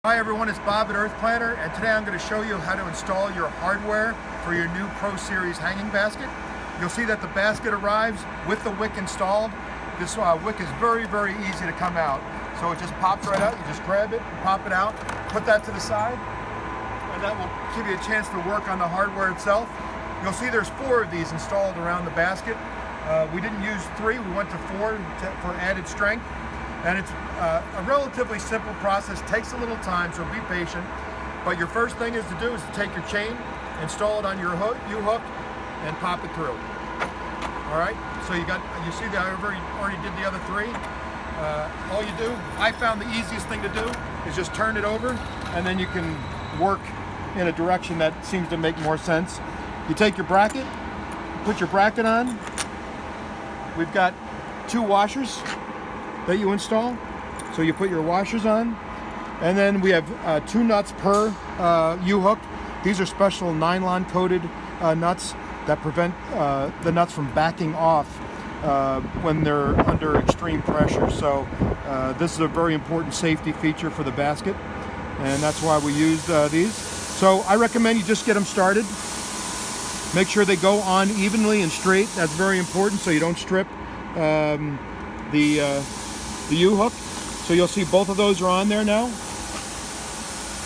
Hi everyone, it's Bob at Earth Planner, and today I'm going to show you how to install your hardware for your new Pro Series hanging basket. You'll see that the basket arrives with the wick installed. This wick is very easy to come out. So it just pops right out. You just grab it, pop it out, put that to the side, and that will give you a chance to work on the hardware itself. You'll see there's 4 of these installed around the basket. We didn't use 3, we went to 4 for added strength. And it's a relatively simple process, takes a little time, so be patient. But your first thing is to take your chain, install it on your U-hook, and pop it through. All right, so you see that I already did the other 3. All you do, I found the easiest thing to do is just turn it over, and then you can work in a direction that seems to make more sense. You take your bracket, put your bracket on. We've got 2 washers that you install. So you put your washers on, and then we have 2 nuts per U-hook. These are special nylon coated nuts that prevent the nuts from backing off when they're under extreme pressure. So this is a very important safety feature for the basket, and that's why we use these. So I recommend you just get them started. Make sure they go on evenly and straight. That's very important, so you don't strip the U-hook. So you'll see both of those are on there now.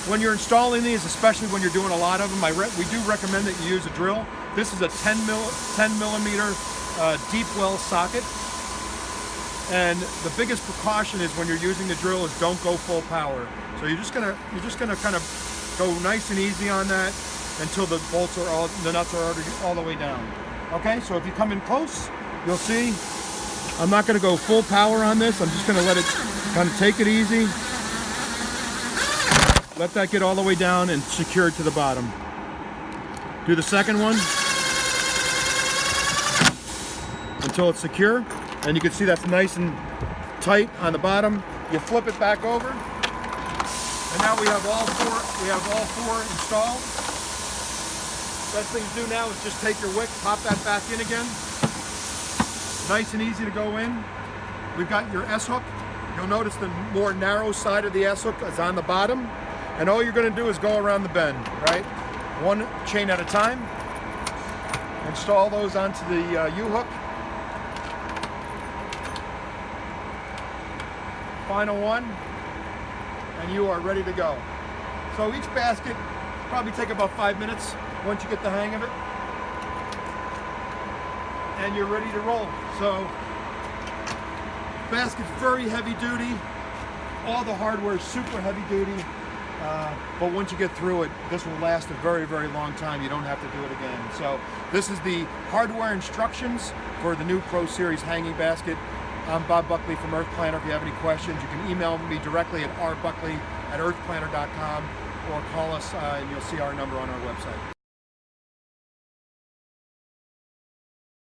When you're installing these, especially when you're doing a lot of them, we do recommend that you use a drill. This is a 10 millimeter deep well socket. And the biggest precaution is when you're using the drill is don't go full power. So you're just gonna kind of go nice and easy on that until the nuts are already all the way down. Okay, so if you come in close, you'll see I'm not going to go full power on this. I'm just going to let it kind of take it easy. Let that get all the way down and secure it to the bottom. Do the second one until it's secure. And you can see that's nice and tight on the bottom. You flip it back over. And now we have all 4 installed. Best thing to do now is just take your wick, pop that back in again. Nice and easy to go in. We've got your S-hook. You'll notice the more narrow side of the S-hook is on the bottom. And all you're going to do is go around the bend, right? 1 chain at a time. Install those onto the U-hook. Final one. And you are ready to go. So each basket probably take about 5 minutes once you get the hang of it. And you're ready to roll. So, basket's very heavy duty. All the hardware is super heavy duty. But once you get through it, this will last a very long time. You don't have to do it again. So, this is the hardware instructions for the new Pro Series hanging basket. I'm Bob Buckley from Earth Planner. If you have any questions, you can email me directly at rbuckley@earthplanner.com or call us and you'll see our number on our website.